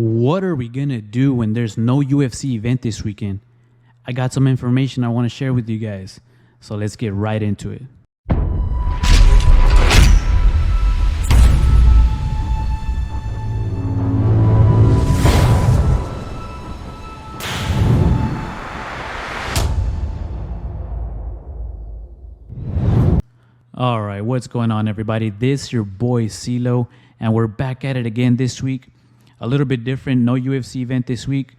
What are we gonna do when there's no UFC event this weekend? I got some information I want to share with you guys, so let's get right into it. All right, what's going on, everybody? This is your boy CeeLo, and we're back at it again this week. A little bit different, no UFC event this week.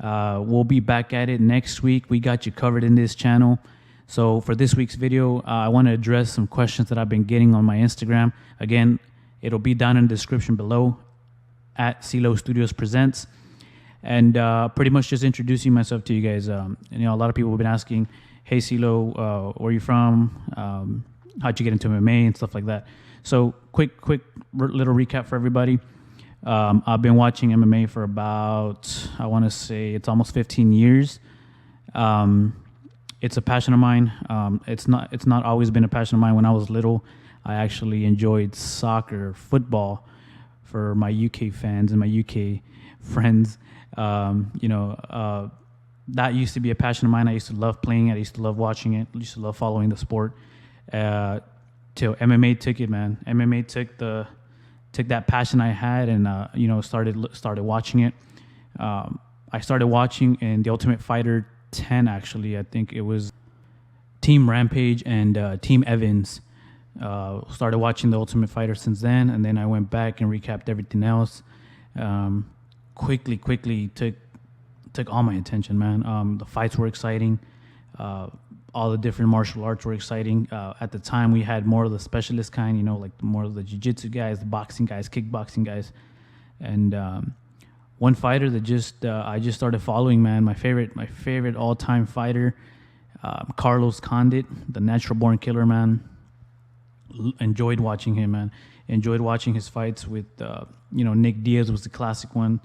We'll be back at it next week. We got you covered in this channel. So for this week's video, I want to address some questions that I've been getting on my Instagram. Again, it'll be down in the description below at CeeLo Studios Presents. And pretty much just introducing myself to you guys. A lot of people have been asking, hey CeeLo, where are you from? How'd you get into MMA and stuff like that? So quick little recap for everybody. I've been watching MMA for about, I want to say it's almost 15 years. It's a passion of mine. It's not always been a passion of mine. When I was little, I actually enjoyed soccer, football for my UK fans and my UK friends. That used to be a passion of mine. I used to love playing it. I used to love watching it. I used to love following the sport. Till MMA took it, man. MMA took that passion I had and started watching it. I started watching in The Ultimate Fighter 10, actually. I think it was Team Rampage and Team Evans. Started watching The Ultimate Fighter since then, and then I went back and recapped everything else. Quickly took all my attention, man. The fights were exciting. All the different martial arts were exciting. At the time, we had more of the specialist kind, like more of the jiu-jitsu guys, the boxing guys, kickboxing guys. And one fighter that I just started following, man, my favorite all-time fighter, Carlos Condit, the natural-born killer, man. Enjoyed watching him, man. Enjoyed watching his fights with, Nick Diaz was the classic one.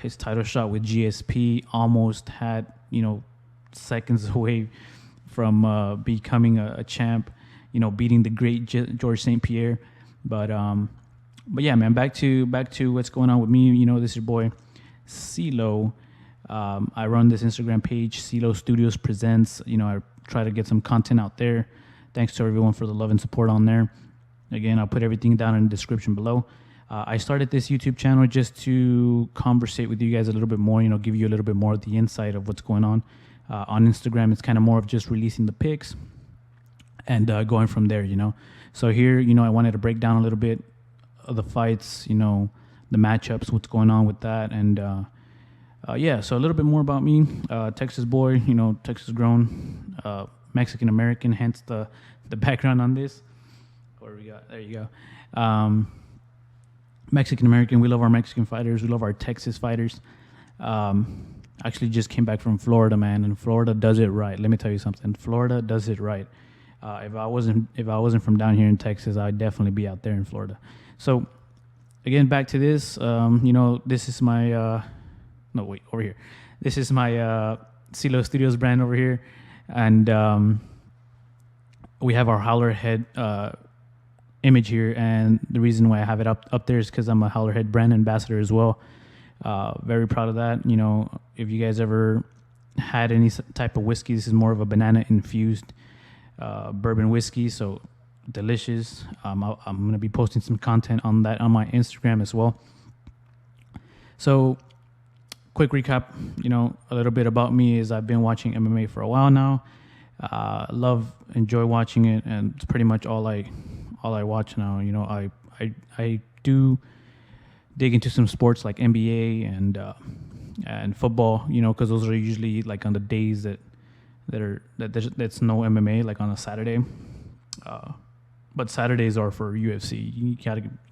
His title shot with GSP almost had, seconds away from becoming a champ, beating the great George St. Pierre. But yeah, man, back to what's going on with me. This is your boy CeeLo. I run this Instagram page, CeeLo Studios Presents. I try to get some content out there. Thanks to everyone for the love and support on there. Again, I'll put everything down in the description below. I started this YouTube channel just to conversate with you guys a little bit more, give you a little bit more of the insight of what's going on. On Instagram, it's kind of more of just releasing the pics and going from there, So here, I wanted to break down a little bit of the fights, the matchups, what's going on with that. And so a little bit more about me. Texas boy, Texas grown, Mexican American, hence the background on this. What do we got? There you go. Mexican American, we love our Mexican fighters. We love our Texas fighters. Actually just came back from Florida, man, and Florida does it right. Let me tell you something. Florida does it right. If I wasn't from down here in Texas, I'd definitely be out there in Florida. So again, back to this. This is my over here. This is my CeeLo Studios brand over here, and we have our Howler Head image here. And the reason why I have it up there is because I'm a Howler Head brand ambassador as well. Very proud of that. If you guys ever had any type of whiskey, this is more of a banana infused bourbon whiskey, so delicious. I'm going to be posting some content on that on my Instagram as well. So quick recap, a little bit about me is I've been watching MMA for a while now. Enjoy watching it, and it's pretty much all I watch now. I do dig into some sports like NBA and football, because those are usually like on the days that's no MMA, like on a Saturday. But Saturdays are for UFC. You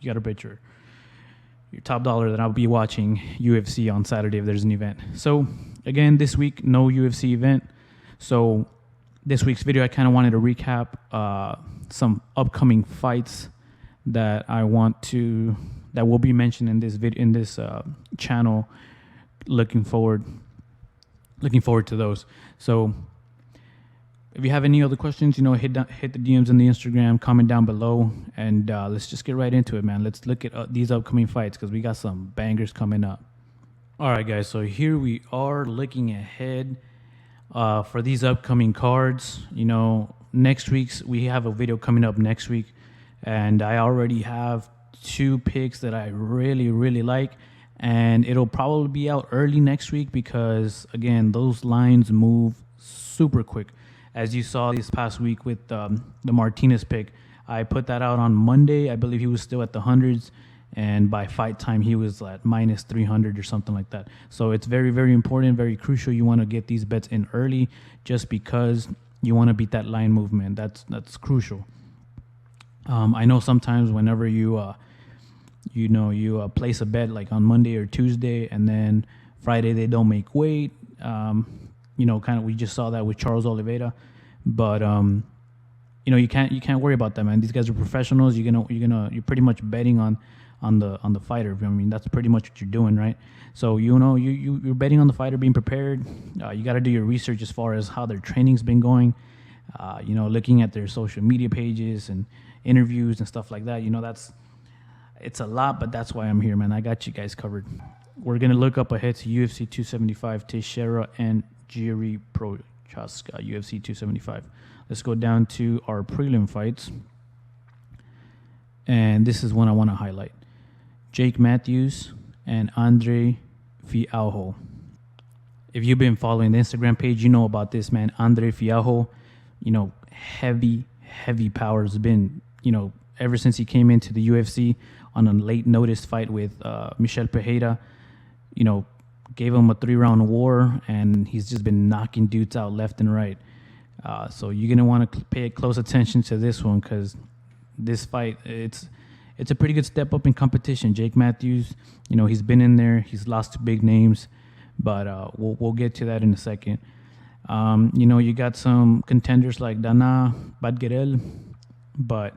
gotta bet your top dollar that I'll be watching UFC on Saturday if there's an event. So again, this week no UFC event. So this week's video, I kind of wanted to recap some upcoming fights that that will be mentioned in this video, in this channel. Looking forward to those. So if you have any other questions, hit the DMs in the Instagram, comment down below, and let's just get right into it, man. Let's look at these upcoming fights because we got some bangers coming up. All right, guys. So here we are looking ahead for these upcoming cards. Next week's we have a video coming up next week, and I already have two picks that I really, really like, and it'll probably be out early next week because again, those lines move super quick. As you saw this past week with the Martinez pick, I put that out on Monday. I believe he was still at the hundreds, and by fight time he was at minus 300 or something like that. So it's very, very important, very crucial. You want to get these bets in early just because you want to beat that line movement. That's crucial. I know sometimes whenever you place a bet like on Monday or Tuesday, and then Friday they don't make weight. Kind of we just saw that with Charles Oliveira, but you can't worry about that, man. These guys are professionals. You're pretty much betting on the fighter. I mean, that's pretty much what you're doing, right? So you're betting on the fighter, being prepared. You got to do your research as far as how their training's been going. Looking at their social media pages and interviews and stuff like that. It's a lot, but that's why I'm here, man. I got you guys covered. We're gonna look up ahead to UFC 275, Teixeira and Jiri Prochazka, UFC 275. Let's go down to our prelim fights. And this is one I want to highlight. Jake Matthews and Andre Fialho. If you've been following the Instagram page, you know about this, man. Andre Fialho, heavy power has been, ever since he came into the UFC on a late notice fight with Michel Pereira, gave him a 3-round war, and he's just been knocking dudes out left and right. So you're going to want to pay close attention to this one because this fight, it's a pretty good step up in competition. Jake Matthews, he's been in there. He's lost to big names, but we'll get to that in a second. You got some contenders like Dana Badgerel, but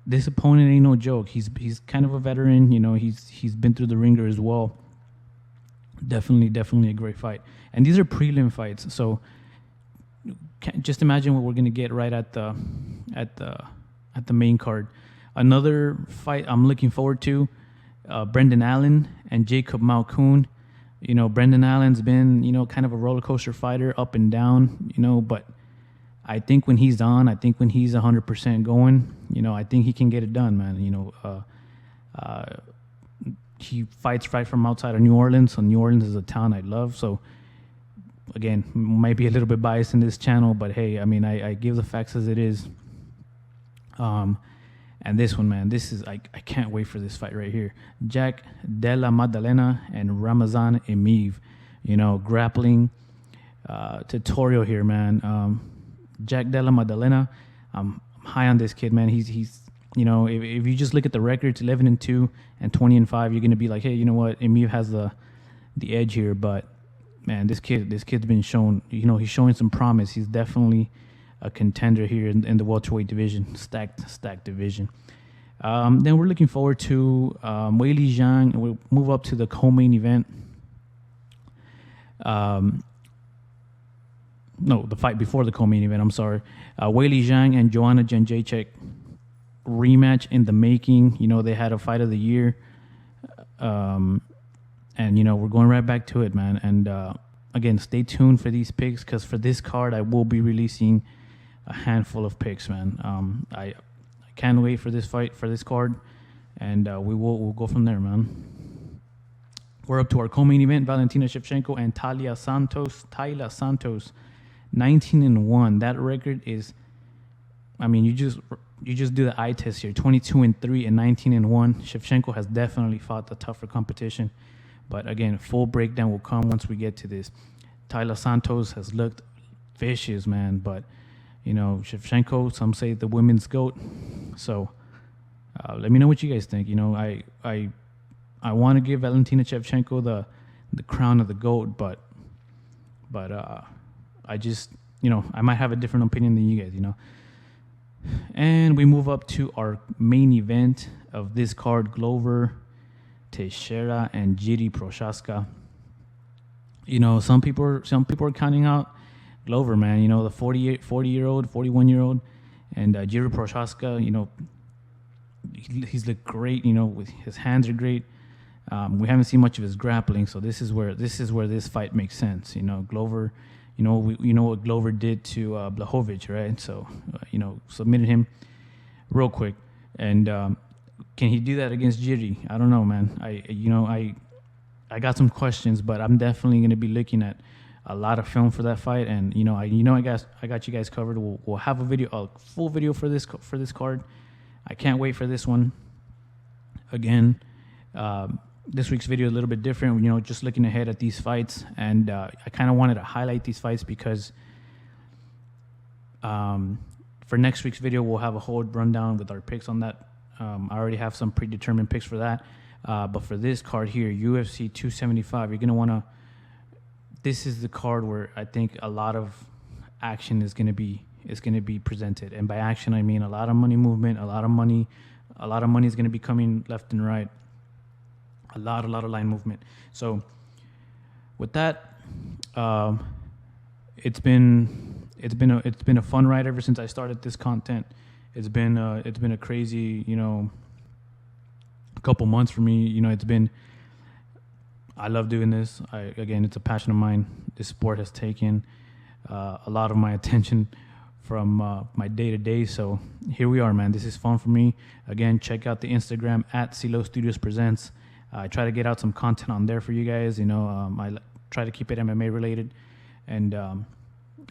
this opponent ain't no joke. He's kind of a veteran. He's been through the ringer as well. Definitely a great fight. And these are prelim fights, so just imagine what we're gonna get right at the main card. Another fight I'm looking forward to, Brendan Allen and Jacob Malcoon. Brendan Allen's been, kind of a roller coaster fighter, up and down, but I think when he's on, I think when he's 100% going, I think he can get it done, man. He fights right from outside of New Orleans, so New Orleans is a town I love. So again, might be a little bit biased in this channel, but hey, I mean, I give the facts as it is. And this one, man, I can't wait for this fight right here. Jack Della Maddalena and Ramazan Emeev, grappling tutorial here, man. Jack Della Maddalena, I'm high on this kid, man. He's if you just look at the records, 11-2 and 20-5, you're gonna be like, hey, you know what, Emeev has the edge here. But man, this kid's been shown, he's showing some promise. He's definitely a contender here in the welterweight division, stacked division. Then we're looking forward to Weili Zhang, and we'll move up to the co-main event. No, the fight before the co-main event, I'm sorry. Weili Zhang and Joanna Jędrzejczyk, rematch in the making. They had a fight of the year. And, we're going right back to it, man. And, again, stay tuned for these picks because for this card, I will be releasing a handful of picks, man. I can't wait for this fight, for this card, and we'll go from there, man. We're up to our co-main event: Valentina Shevchenko and Taila Santos. 19-1. That record is, I mean, you just do the eye test here: 22-3 and 19-1. Shevchenko has definitely fought the tougher competition, but again, full breakdown will come once we get to this. Taila Santos has looked vicious, man, but Shevchenko, some say the women's GOAT. So let me know what you guys think. I want to give Valentina Shevchenko the crown of the GOAT, but I just, I might have a different opinion than you guys, And we move up to our main event of this card: Glover Teixeira and Jiri Prochazka. Some people are counting out Glover, man. The 40-year-old, 41-year-old, and Jiri Prochazka. He's looked great. With his hands are great. We haven't seen much of his grappling, so this is where this fight makes sense. Glover, what Glover did to Blachowicz, right? So submitted him real quick, and can he do that against Jiri? I don't know, man. I got some questions, but I'm definitely going to be looking at a lot of film for that fight, and I got you guys covered. We'll have a full video for this card. I can't wait for this one. Again, this week's video is a little bit different. Just looking ahead at these fights, and I kind of wanted to highlight these fights because for next week's video we'll have a whole rundown with our picks on that. I already have some predetermined picks for that, but for this card here, UFC 275, you're gonna want to. This is the card where I think a lot of action is gonna be presented, and by action I mean a lot of money movement, a lot of money is gonna be coming left and right, a lot of line movement. So with that, it's been a fun ride ever since I started this content. It's been a crazy couple months for me. I love doing this. It's a passion of mine. This sport has taken a lot of my attention from my day-to-day. So here we are, man. This is fun for me. Again, check out the Instagram at CeeLo Studios Presents. I try to get out some content on there for you guys. I try to keep it MMA related. And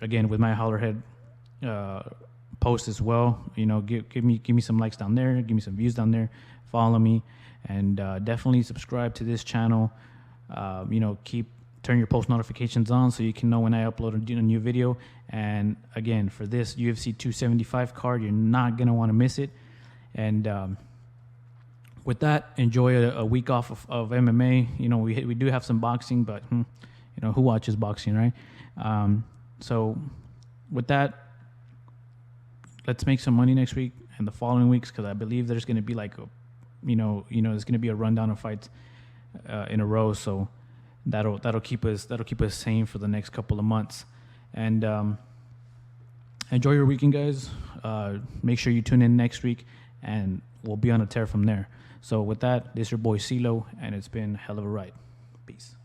again, with my Hollerhead post as well, give me some likes down there. Give me some views down there. Follow me. And definitely subscribe to this channel. Turn your post notifications on so you can know when I upload a new video. And again, for this UFC 275 card, you're not going to want to miss it. And with that, enjoy a week off of MMA. We do have some boxing, but who watches boxing, right? So with that, let's make some money next week and the following weeks, because I believe there's going to be there's going to be a rundown of fights in a row. So that'll keep us sane for the next couple of months. And enjoy your weekend, guys. Make sure you tune in next week, and we'll be on a tear from there. So with that, this is your boy CeeLo, and it's been a hell of a ride. Peace.